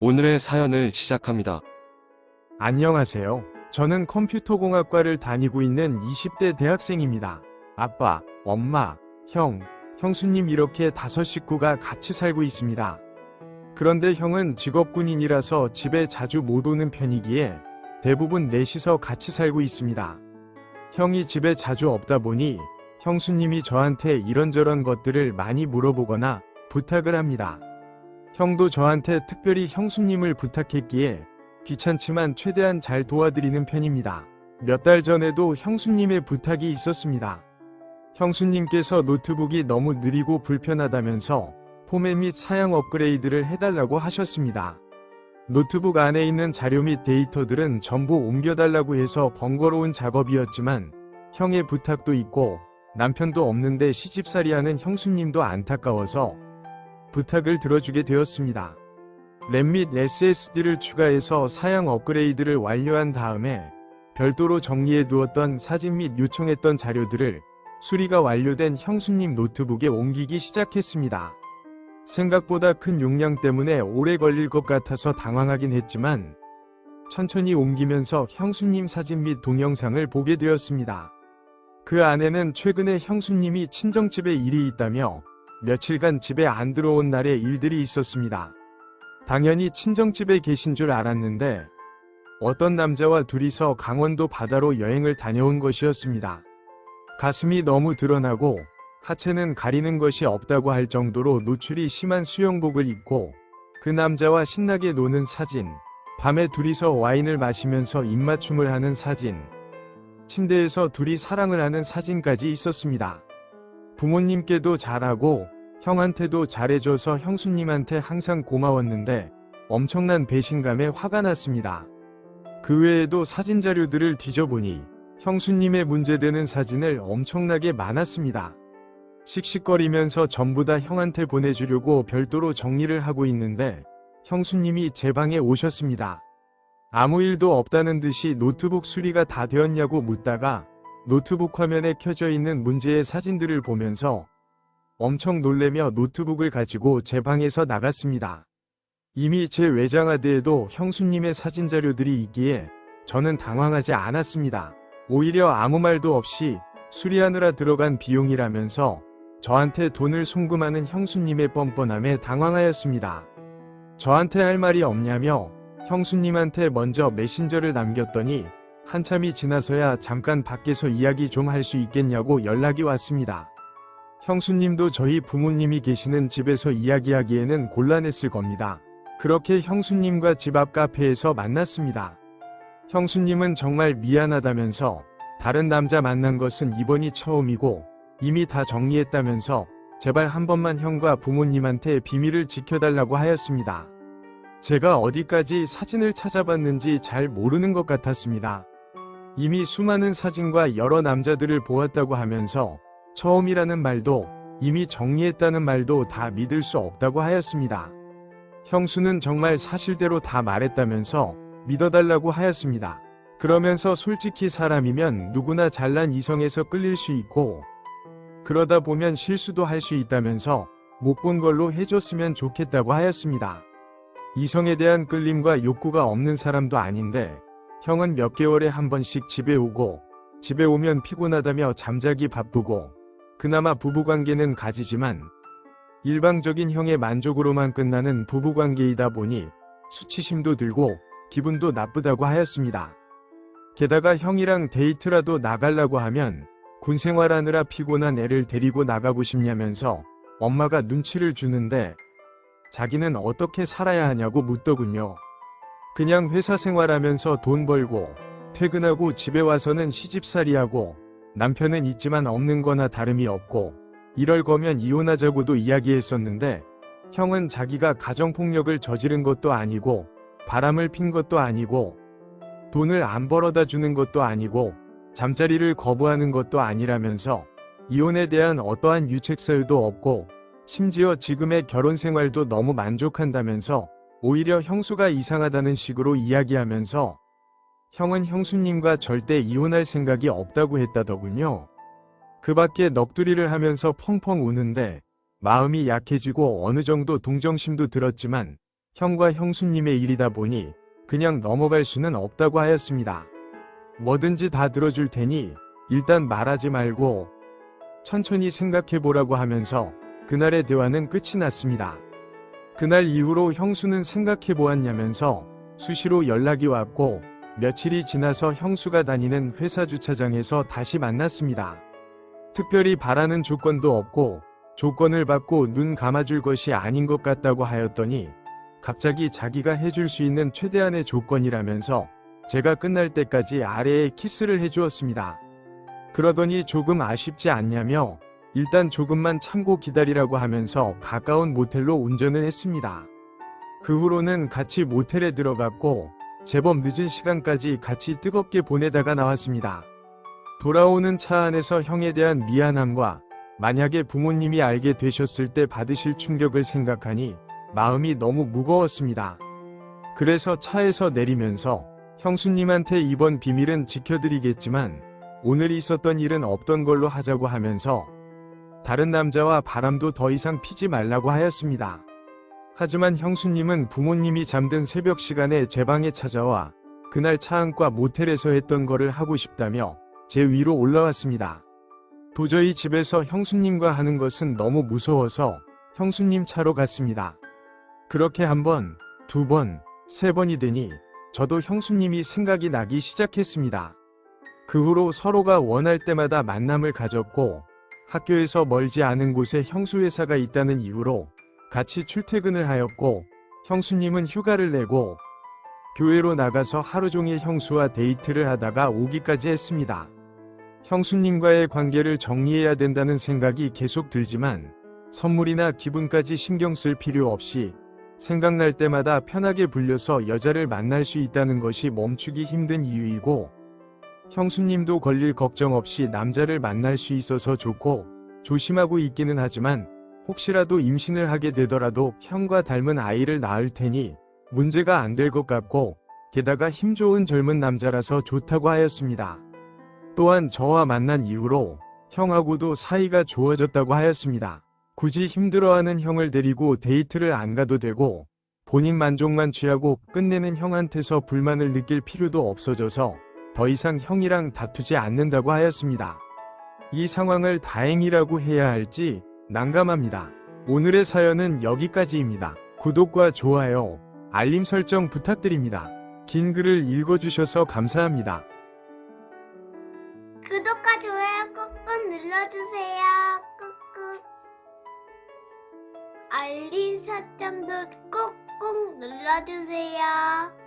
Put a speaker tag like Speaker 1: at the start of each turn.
Speaker 1: 오늘의 사연을 시작합니다.
Speaker 2: 안녕하세요. 저는 컴퓨터공학과를 다니고 있는 20대 대학생입니다. 아빠, 엄마, 형, 형수님 이렇게 5식구가 같이 살고 있습니다. 그런데 형은 직업군인이라서 집에 자주 못 오는 편이기에 대부분 넷이서 같이 살고 있습니다. 형이 집에 자주 없다 보니 형수님이 저한테 이런저런 것들을 많이 물어보거나 부탁을 합니다. 형도 저한테 특별히 형수님을 부탁했기에 귀찮지만 최대한 잘 도와드리는 편입니다. 몇 달 전에도 형수님의 부탁이 있었습니다. 형수님께서 노트북이 너무 느리고 불편하다면서 포맷 및 사양 업그레이드를 해달라고 하셨습니다. 노트북 안에 있는 자료 및 데이터들은 전부 옮겨달라고 해서 번거로운 작업이었지만 형의 부탁도 있고 남편도 없는데 시집살이하는 형수님도 안타까워서 부탁을 들어주게 되었습니다. 램 및 SSD를 추가해서 사양 업그레이드를 완료한 다음에 별도로 정리해 두었던 사진 및 요청했던 자료들을 수리가 완료된 형수님 노트북에 옮기기 시작했습니다. 생각보다 큰 용량 때문에 오래 걸릴 것 같아서 당황하긴 했지만 천천히 옮기면서 형수님 사진 및 동영상을 보게 되었습니다. 그 안에는 최근에 형수님이 친정집에 일이 있다며 며칠간 집에 안 들어온 날의 일들이 있었습니다. 당연히 친정집에 계신 줄 알았는데 어떤 남자와 둘이서 강원도 바다로 여행을 다녀온 것이었습니다. 가슴이 너무 드러나고 하체는 가리는 것이 없다고 할 정도로 노출이 심한 수영복을 입고 그 남자와 신나게 노는 사진, 밤에 둘이서 와인을 마시면서 입맞춤을 하는 사진, 침대에서 둘이 사랑을 하는 사진까지 있었습니다. 부모님께도 잘하고 형한테도 잘해줘서 형수님한테 항상 고마웠는데 엄청난 배신감에 화가 났습니다. 그 외에도 사진 자료들을 뒤져보니 형수님의 문제되는 사진을 엄청나게 많았습니다. 씩씩거리면서 전부 다 형한테 보내주려고 별도로 정리를 하고 있는데 형수님이 제 방에 오셨습니다. 아무 일도 없다는 듯이 노트북 수리가 다 되었냐고 묻다가 노트북 화면에 켜져 있는 문제의 사진들을 보면서 엄청 놀래며 노트북을 가지고 제 방에서 나갔습니다. 이미 제 외장하드에도 형수님의 사진 자료들이 있기에 저는 당황하지 않았습니다. 오히려 아무 말도 없이 수리하느라 들어간 비용이라면서 저한테 돈을 송금하는 형수님의 뻔뻔함에 당황하였습니다. 저한테 할 말이 없냐며 형수님한테 먼저 메신저를 남겼더니 한참이 지나서야 잠깐 밖에서 이야기 좀 할 수 있겠냐고 연락이 왔습니다. 형수님도 저희 부모님이 계시는 집에서 이야기하기에는 곤란했을 겁니다. 그렇게 형수님과 집 앞 카페에서 만났습니다. 형수님은 정말 미안하다면서 다른 남자 만난 것은 이번이 처음이고 이미 다 정리했다면서 제발 한 번만 형과 부모님한테 비밀을 지켜달라고 하였습니다. 제가 어디까지 사진을 찾아봤는지 잘 모르는 것 같았습니다. 이미 수많은 사진과 여러 남자들을 보았다고 하면서 처음이라는 말도 이미 정리했다는 말도 다 믿을 수 없다고 하였습니다. 형수는 정말 사실대로 다 말했다면서 믿어달라고 하였습니다. 그러면서 솔직히 사람이면 누구나 잘난 이성에서 끌릴 수 있고 그러다 보면 실수도 할 수 있다면서 못 본 걸로 해줬으면 좋겠다고 하였습니다. 이성에 대한 끌림과 욕구가 없는 사람도 아닌데 형은 몇 개월에 한 번씩 집에 오고 집에 오면 피곤하다며 잠자기 바쁘고 그나마 부부관계는 가지지만 일방적인 형의 만족으로만 끝나는 부부관계이다 보니 수치심도 들고 기분도 나쁘다고 하였습니다. 게다가 형이랑 데이트라도 나가려고 하면 군 생활하느라 피곤한 애를 데리고 나가고 싶냐면서 엄마가 눈치를 주는데 자기는 어떻게 살아야 하냐고 묻더군요. 그냥 회사 생활하면서 돈 벌고 퇴근하고 집에 와서는 시집살이하고 남편은 있지만 없는 거나 다름이 없고 이럴 거면 이혼하자고도 이야기했었는데 형은 자기가 가정폭력을 저지른 것도 아니고 바람을 핀 것도 아니고 돈을 안 벌어다 주는 것도 아니고 잠자리를 거부하는 것도 아니라면서 이혼에 대한 어떠한 유책사유도 없고 심지어 지금의 결혼 생활도 너무 만족한다면서 오히려 형수가 이상하다는 식으로 이야기하면서 형은 형수님과 절대 이혼할 생각이 없다고 했다더군요. 그 밖에 넋두리를 하면서 펑펑 우는데 마음이 약해지고 어느 정도 동정심도 들었지만 형과 형수님의 일이다 보니 그냥 넘어갈 수는 없다고 하였습니다. 뭐든지 다 들어줄 테니 일단 말하지 말고 천천히 생각해보라고 하면서 그날의 대화는 끝이 났습니다. 그날 이후로 형수는 생각해보았냐면서 수시로 연락이 왔고 며칠이 지나서 형수가 다니는 회사 주차장에서 다시 만났습니다. 특별히 바라는 조건도 없고 조건을 받고 눈 감아줄 것이 아닌 것 같다고 하였더니 갑자기 자기가 해줄 수 있는 최대한의 조건이라면서 제가 끝날 때까지 아래에 키스를 해주었습니다. 그러더니 조금 아쉽지 않냐며 일단 조금만 참고 기다리라고 하면서 가까운 모텔로 운전을 했습니다. 그 후로는 같이 모텔에 들어갔고 제법 늦은 시간까지 같이 뜨겁게 보내다가 나왔습니다. 돌아오는 차 안에서 형에 대한 미안함과 만약에 부모님이 알게 되셨을 때 받으실 충격을 생각하니 마음이 너무 무거웠습니다. 그래서 차에서 내리면서 형수님한테 이번 비밀은 지켜드리겠지만 오늘 있었던 일은 없던 걸로 하자고 하면서 다른 남자와 바람도 더 이상 피지 말라고 하였습니다. 하지만 형수님은 부모님이 잠든 새벽 시간에 제 방에 찾아와 그날 차 안과 모텔에서 했던 거를 하고 싶다며 제 위로 올라왔습니다. 도저히 집에서 형수님과 하는 것은 너무 무서워서 형수님 차로 갔습니다. 그렇게 한 번, 두 번, 세 번이 되니 저도 형수님이 생각이 나기 시작했습니다. 그 후로 서로가 원할 때마다 만남을 가졌고 학교에서 멀지 않은 곳에 형수 회사가 있다는 이유로 같이 출퇴근을 하였고 형수님은 휴가를 내고 교회로 나가서 하루 종일 형수와 데이트를 하다가 오기까지 했습니다. 형수님과의 관계를 정리해야 된다는 생각이 계속 들지만 선물이나 기분까지 신경 쓸 필요 없이 생각날 때마다 편하게 불려서 여자를 만날 수 있다는 것이 멈추기 힘든 이유이고 형수님도 걸릴 걱정 없이 남자를 만날 수 있어서 좋고 조심하고 있기는 하지만 혹시라도 임신을 하게 되더라도 형과 닮은 아이를 낳을 테니 문제가 안 될 것 같고 게다가 힘 좋은 젊은 남자라서 좋다고 하였습니다. 또한 저와 만난 이후로 형하고도 사이가 좋아졌다고 하였습니다. 굳이 힘들어하는 형을 데리고 데이트를 안 가도 되고 본인 만족만 취하고 끝내는 형한테서 불만을 느낄 필요도 없어져서 더 이상 형이랑 다투지 않는다고 하였습니다. 이 상황을 다행이라고 해야 할지 난감합니다. 오늘의 사연은 여기까지입니다. 구독과 좋아요, 알림 설정 부탁드립니다. 긴 글을 읽어주셔서 감사합니다.
Speaker 3: 구독과 좋아요 꾹꾹 눌러주세요. 꾹꾹. 알림 설정도 꾹꾹 눌러주세요.